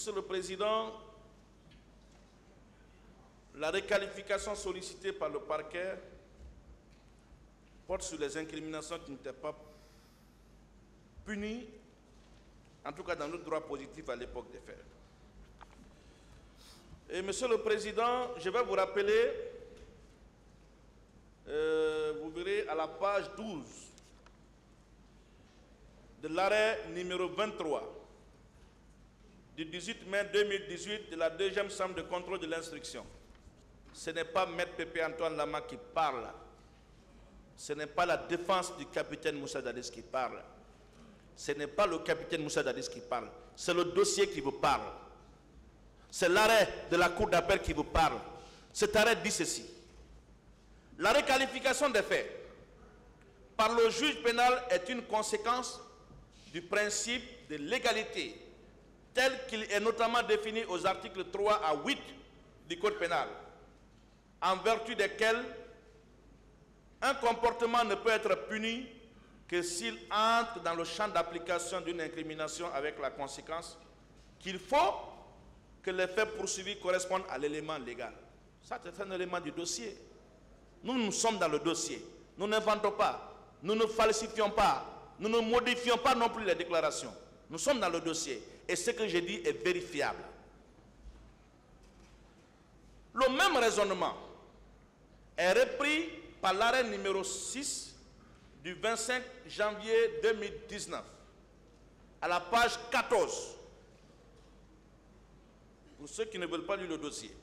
Monsieur le Président, la requalification sollicitée par le parquet porte sur les incriminations qui n'étaient pas punies, en tout cas dans notre droit positif à l'époque des faits. Et Monsieur le Président, je vais vous rappeler, vous verrez à la page 12 de l'arrêt numéro 23 du 18 mai 2018 de la deuxième chambre de contrôle de l'instruction. Ce n'est pas Maître Pépé Antoine Lama qui parle. Ce n'est pas la défense du capitaine Moussa Dadis qui parle. Ce n'est pas le capitaine Moussa Dadis qui parle. C'est le dossier qui vous parle. C'est l'arrêt de la Cour d'appel qui vous parle. Cet arrêt dit ceci. La requalification des faits par le juge pénal est une conséquence du principe de l'égalité tel qu'il est notamment défini aux articles 3 à 8 du Code pénal, en vertu desquels un comportement ne peut être puni que s'il entre dans le champ d'application d'une incrimination avec la conséquence qu'il faut que les faits poursuivis correspondent à l'élément légal. Ça, c'est un élément du dossier. Nous sommes dans le dossier. Nous n'inventons pas. Nous ne falsifions pas. Nous ne modifions pas non plus les déclarations. Nous sommes dans le dossier. Et ce que j'ai dit est vérifiable. Le même raisonnement est repris par l'arrêt numéro 6 du 25 janvier 2019, à la page 14, pour ceux qui ne veulent pas lire le dossier.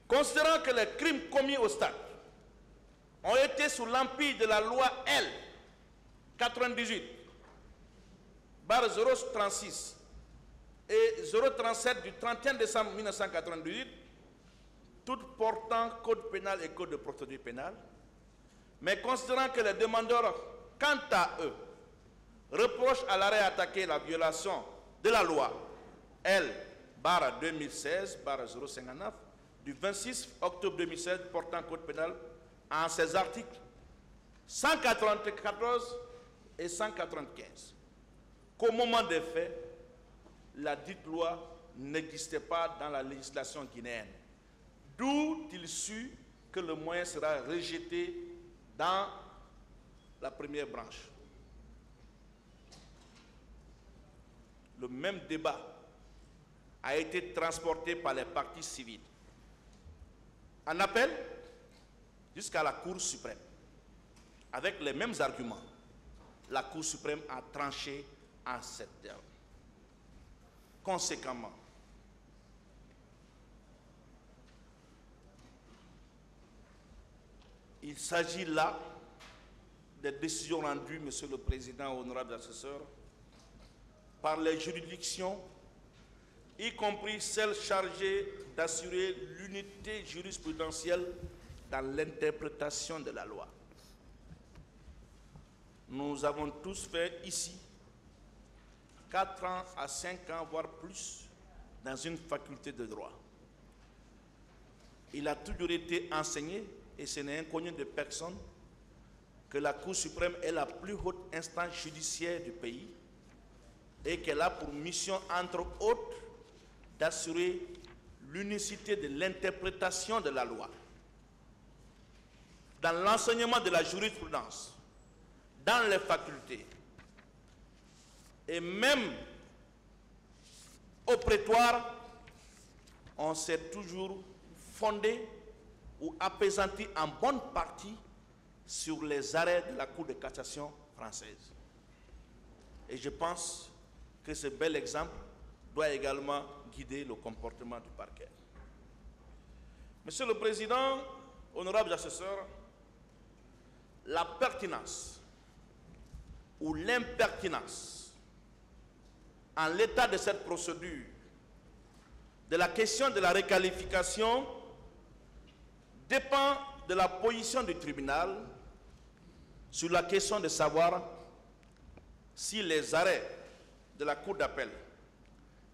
Considérant que les crimes commis au stade ont été sous l'empire de la loi L 98/036 et 037 du 31 décembre 1998, toutes portant code pénal et code de procédure pénale, mais considérant que les demandeurs, quant à eux, reprochent à l'arrêt attaqué la violation de la loi L/2016/059 du 26 octobre 2016 portant code pénal en ses articles 194 et 195, qu'au moment des faits, la dite loi n'existait pas dans la législation guinéenne. D'où il sut que le moyen sera rejeté dans la première branche. Le même débat a été transporté par les partis civils en appel jusqu'à la Cour suprême. Avec les mêmes arguments, la Cour suprême a tranché en ces termes. Conséquemment, il s'agit là des décisions rendues, Monsieur le Président, honorable assesseur, par les juridictions, y compris celles chargées d'assurer l'unité jurisprudentielle dans l'interprétation de la loi. Nous avons tous fait ici 4 ans à 5 ans, voire plus, dans une faculté de droit. Il a toujours été enseigné, et ce n'est inconnu de personne, que la Cour suprême est la plus haute instance judiciaire du pays et qu'elle a pour mission, entre autres, d'assurer l'unicité de l'interprétation de la loi. Dans l'enseignement de la jurisprudence, dans les facultés, et même au prétoire, on s'est toujours fondé ou apaisanti en bonne partie sur les arrêts de la Cour de cassation française. Et je pense que ce bel exemple doit également guider le comportement du parquet. Monsieur le Président, honorables assesseurs, la pertinence ou l'impertinence en l'état de cette procédure de la question de la requalification dépend de la position du tribunal sur la question de savoir si les arrêts de la Cour d'appel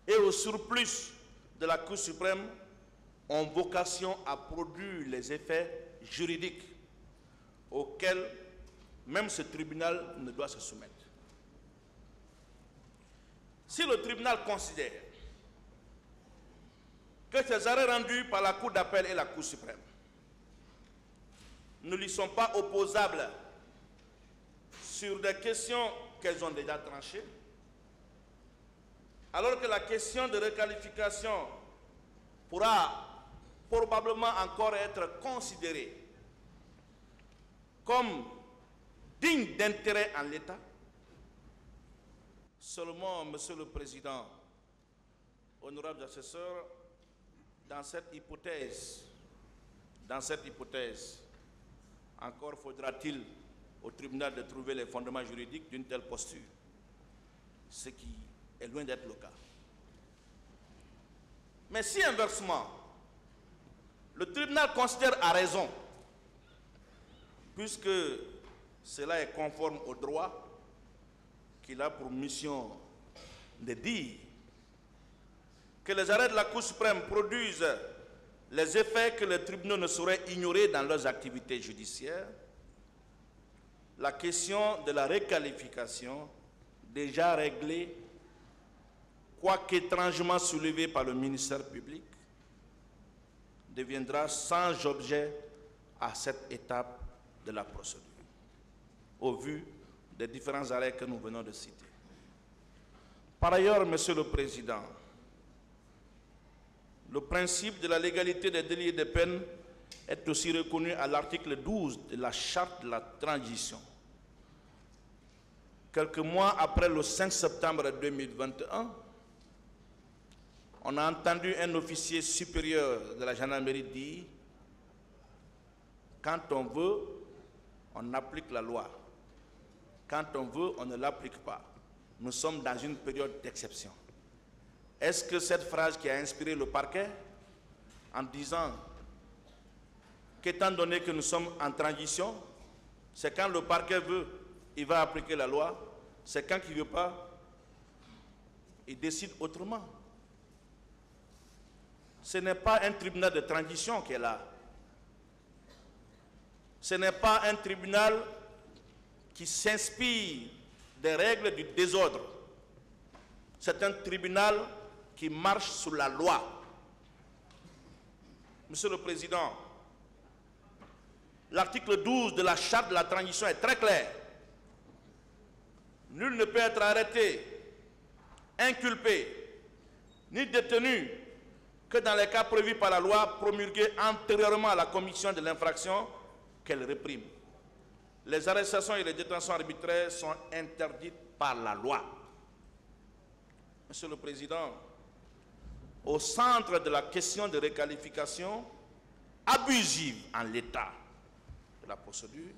et au surplus de la Cour suprême ont vocation à produire les effets juridiques auxquels même ce tribunal ne doit se soumettre. Si le tribunal considère que ces arrêts rendus par la Cour d'appel et la Cour suprême ne lui sont pas opposables sur des questions qu'elles ont déjà tranchées, alors que la question de requalification pourra probablement encore être considérée comme digne d'intérêt en l'État. Seulement, Monsieur le Président, honorables assesseurs, dans cette hypothèse, encore faudra-t-il au tribunal de trouver les fondements juridiques d'une telle posture, ce qui est loin d'être le cas. Mais si inversement, le tribunal considère à raison, puisque cela est conforme au droit, qu'il a pour mission de dire que les arrêts de la Cour suprême produisent les effets que les tribunaux ne sauraient ignorer dans leurs activités judiciaires, la question de la requalification, déjà réglée, quoique étrangement soulevée par le ministère public, deviendra sans objet à cette étape de la procédure, au vu des différents arrêts que nous venons de citer. Par ailleurs, Monsieur le Président, le principe de la légalité des délits et des peines est aussi reconnu à l'article 12 de la Charte de la transition. Quelques mois après le 5 septembre 2021, on a entendu un officier supérieur de la gendarmerie dire « Quand on veut, on applique la loi. Quand on veut, on ne l'applique pas. Nous sommes dans une période d'exception. » Est-ce que cette phrase qui a inspiré le parquet en disant qu'étant donné que nous sommes en transition, c'est quand le parquet veut, il va appliquer la loi, c'est quand il ne veut pas, il décide autrement. Ce n'est pas un tribunal de transition qui est là. Ce n'est pas un tribunal qui s'inspire des règles du désordre. C'est un tribunal qui marche sous la loi. Monsieur le Président, l'article 12 de la Charte de la transition est très clair. Nul ne peut être arrêté, inculpé, ni détenu que dans les cas prévus par la loi promulguée antérieurement à la commission de l'infraction qu'elle réprime. Les arrestations et les détentions arbitraires sont interdites par la loi. Monsieur le Président, au centre de la question de requalification abusive en l'état de la procédure,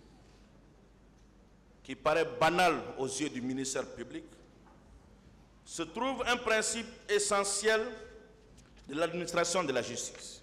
qui paraît banale aux yeux du ministère public, se trouve un principe essentiel de l'administration de la justice.